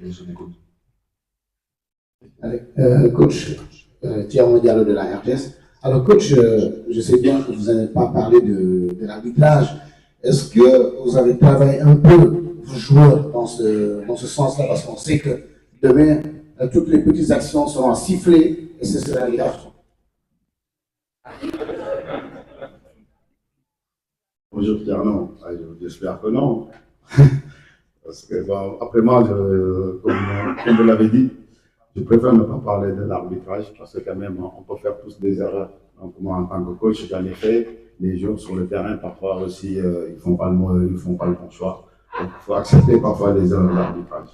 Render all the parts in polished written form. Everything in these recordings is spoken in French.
Et je m'écoute. Coach, Thierry Diallo de la RTS. Alors, coach, je sais bien que vous n'avez pas parlé de l'arbitrage. Est-ce que vous avez travaillé un peu vos joueurs dans ce sens-là? Parce qu'on sait que demain, toutes les petites actions seront sifflées et ce sera les cartons. Bonjour Pierre, non. J'espère que non. Parce que, bon, après moi, comme vous l'avez dit, je préfère ne pas parler de l'arbitrage parce que quand même, on peut faire tous des erreurs. Donc moi, en tant que coach, j'en ai fait. Les joueurs sur le terrain, parfois aussi, ils ne font pas le bon choix. Donc il faut accepter parfois les erreurs d'arbitrage.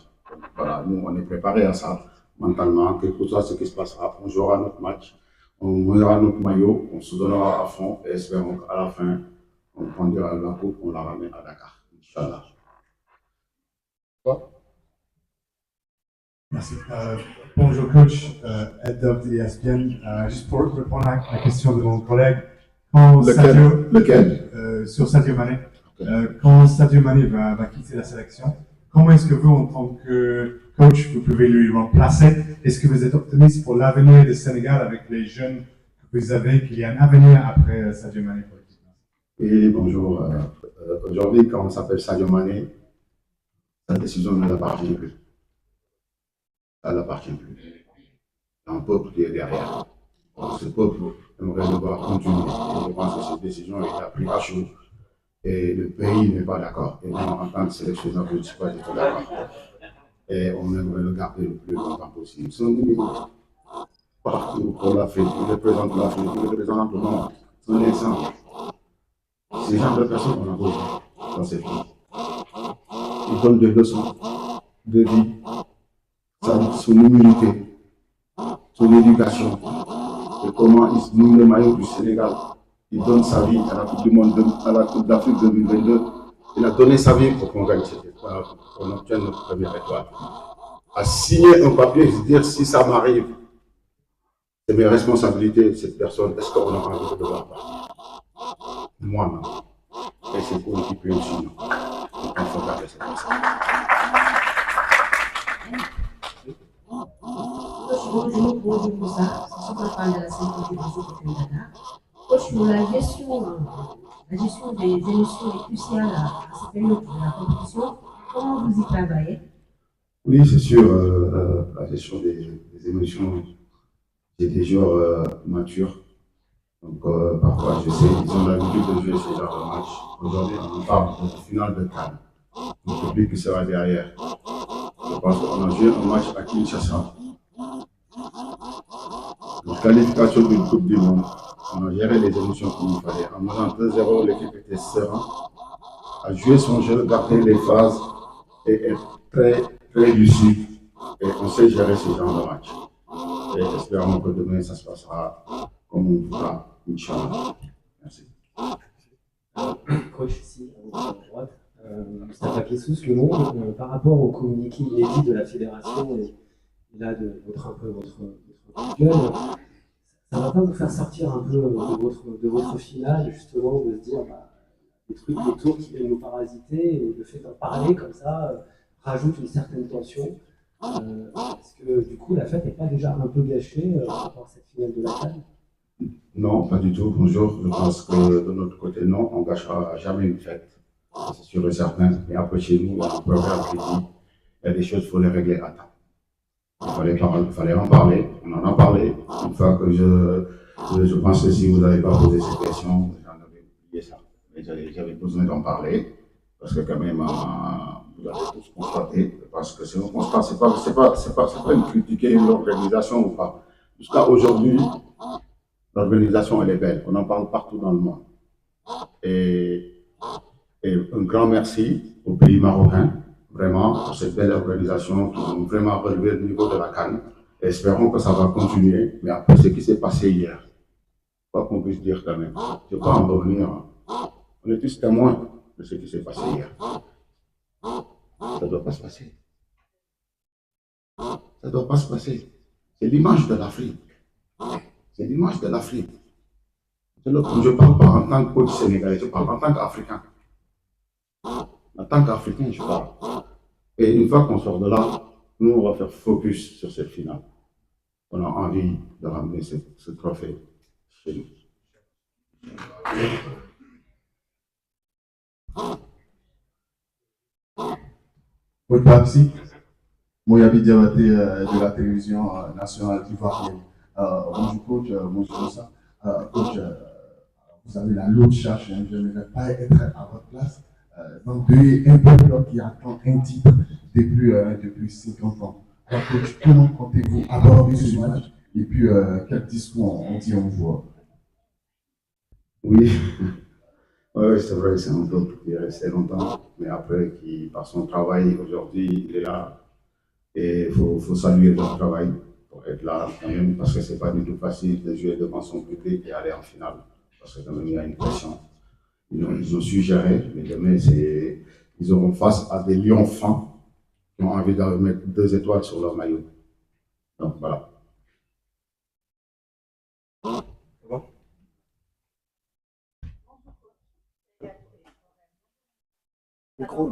Voilà, nous, on est préparés à ça mentalement, quel que soit ce qui se passera. On jouera notre match, on mouillera notre maillot, on se donnera à fond et espérons qu'à la fin, on prendra la coupe, on la ramène à Dakar. Inch'Allah. Merci. Bonjour coach, Ed Dove de ESPN. Juste pour répondre à la question de mon collègue, sur Sadio Mané, quand Sadio Mané va quitter la sélection, comment est-ce que vous, en tant que coach, vous pouvez lui remplacer? Est-ce que vous êtes optimiste pour l'avenir du Sénégal avec les jeunes que vous avez, qu'il y a un avenir après Sadio Mané? Oui, bonjour. Aujourd'hui, quand on s'appelle Sadio Mané, sa décision ne l'appartient plus. Ça ne l'appartient plus. Il y a un peuple qui est derrière. Ce peuple aimerait le voir continuer. Et je pense que cette décision est prise à chaud. Et le pays n'est pas d'accord. Et moi, en tant que sélectionneur, je ne suis pas du tout d'accord. Et on aimerait le garder le plus longtemps possible. C'est un numéro partout pour l'Afrique. Il représente l'Afrique, il représente le monde. C'est un exemple. Ces gens de personnes qu'on a besoin dans cette vie. Ils donnent des leçons de vie, son humilité, son éducation, et comment il se noue le maillot du Sénégal. Il donne sa vie à la Coupe du Monde, à la Coupe d'Afrique 2022. Il a donné sa vie pour qu'on gagne cette étoile, pour qu'on obtienne notre première étoile. À signer un papier et se dire si ça m'arrive, c'est mes responsabilités, cette personne, est-ce qu'on a envie de devoir partir? Moi, non. Et c'est pour l'équipe aussi, non. Donc, il faut garder cette personne. Bonjour pour ça. Je parle de la sécurité des équipes de Dakar. Coach, pour la gestion des émotions est cruciale à cette période de la compétition. Comment vous y travaillez? Oui, c'est sûr, la gestion des émotions, j'ai des joueurs matures. Donc, parfois, je sais, ils ont l'habitude de jouer ce genre de match. Aujourd'hui, on parle de finale de Cannes. Le public qui sera derrière. Je pense qu'on a joué un match à Kinshasa. La qualification d'une Coupe du Monde. On a géré les émotions comme il fallait. En menant 2-0, l'équipe était sereine, a joué son jeu, gardé les phases et être très, très lucide. Et on sait gérer ce genre de match. Et espérons que demain, ça se passera comme on voudra, Inch'Allah. Merci. Coach, ici, à droite, Moustapha Kessous, Le Monde, par rapport au communiqué inédit de la fédération et là de votre gueule, ça ne va pas vous faire sortir un peu de votre finale, justement, de se dire des trucs autour qui viennent nous parasiter et le fait d'en parler comme ça rajoute une certaine tension. Est-ce que du coup la fête n'est pas déjà un peu gâchée par rapport à cette finale de la CAN? Non, pas du tout. Bonjour. Je pense que de notre côté, non, on ne gâchera jamais une fête. C'est sûr et certain. Et après, chez nous, il y a un proverbe qui dit il y a des choses, il faut les régler à temps. Il fallait en parler. On en a parlé. Une fois que je pense que si vous n'avez pas posé cette question, j'en avais oublié ça. Mais j'avais besoin d'en parler. Parce que quand même, vous avez tous constaté. Parce que c'est un constat. C'est pas une critiquer l'organisation ou pas. Jusqu'à aujourd'hui, l'organisation, elle est belle. On en parle partout dans le monde. Et un grand merci au pays marocain, vraiment, pour cette belle organisation qui ont vraiment relevé le niveau de la CAN. Espérons que ça va continuer. Mais après ce qui s'est passé hier, quoi qu'on puisse dire quand même, je ne vais pas en revenir. On est tous témoins de ce qui s'est passé hier. Ça ne doit pas se passer. Ça ne doit pas se passer. C'est l'image de l'Afrique. C'est l'image de l'Afrique. Je ne parle pas en tant que coach sénégalais, je parle en tant qu'Africain. En tant qu'Africain, je parle. Et une fois qu'on sort de là, Nous, on va faire focus sur cette finale. On a envie de ramener ce trophée chez nous. Coach Babsi, moi j'habite Diabaté de la télévision nationale ivoirienne. Bonjour coach, bonjour ça. Coach, vous avez la lourde charge, hein, je n'aimerais pas être à votre place. Donc, un peuple qui attend un titre depuis 50 ans. Alors coach, comment comptez-vous aborder ce match? Et puis, quel discours on dit on voit? Oui, ouais, c'est vrai, c'est un peuple qui est resté longtemps, mais après, qui, par son travail, aujourd'hui, il est là. Et il faut saluer leur travail pour être là, quand même, parce que c'est pas du tout facile de jouer devant son public et aller en finale. Parce que quand même, il y a une pression. Ils ont su gérer, mais demain, ils auront face à des lions fins qui ont envie de mettre 2 étoiles sur leur maillot. Donc voilà. Micro.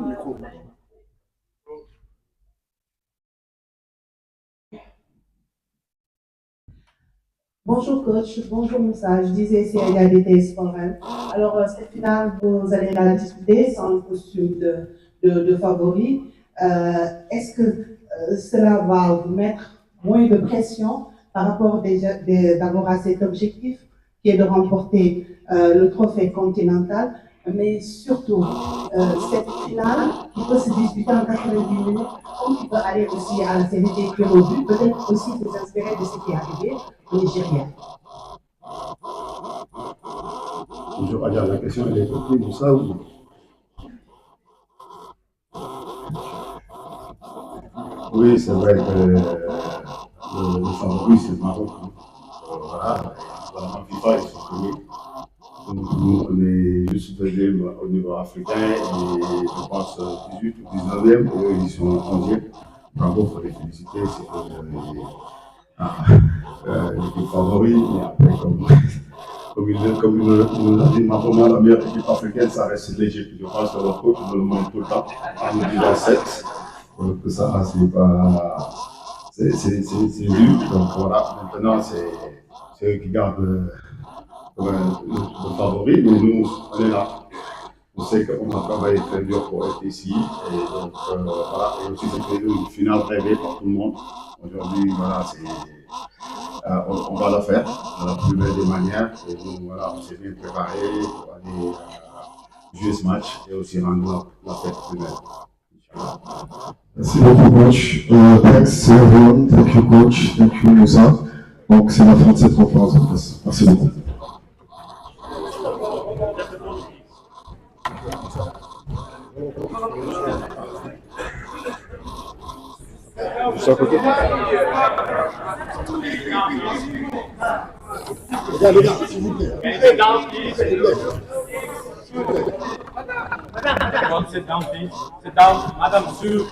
Bonjour coach, bonjour Moussa, je disais c'est égalité sportive. Alors cette finale, vous allez la disputer sans le costume de favori. Est-ce que cela va vous mettre moins de pression par rapport d'avoir à cet objectif qui est de remporter le trophée continental, mais surtout cette finale qui peut se disputer en 90 minutes, comme qui peut aller aussi à la série des tirs au but, peut-être aussi vous inspirer de ce qui est arrivé au Nigeria. Je vais dire la question, elle est comprise pour ça ou... Oui, c'est vrai que le favori, c'est le Maroc. Voilà, en FIFA, ils sont connus. Nous, on est juste deuxième au niveau africain et je pense 18 ou 19e, et eux, ils sont 11e. Bravo, il faut les féliciter, c'est l'équipe favori, mais après, comme il nous l'a dit, maintenant, la meilleure équipe africaine, ça reste l'Égypte. Je pense que leur coach nous le montre tout le temps, en nous disant 7. Donc ça, c'est pas... C'est lui, donc voilà, maintenant, c'est eux qui gardent le favori, mais nous, on est là. On sait qu'on a travaillé très dur pour être ici, et donc voilà, et aussi c'est une finale rêvée par tout le monde. Aujourd'hui, voilà, on va la faire de la plus belle des manières, et nous, voilà, on s'est bien préparé pour aller jouer ce match et aussi rendre la fête plus belle. Merci beaucoup, coach. Thanks everyone. Thank you, coach. Thank you, Moussa. Donc, c'est la fin de cette conférence de presse. Merci beaucoup. Juste à côté. Les gars, s'il vous plaît. Sit down, please. Sit down, please. Sit down, Madame Sue.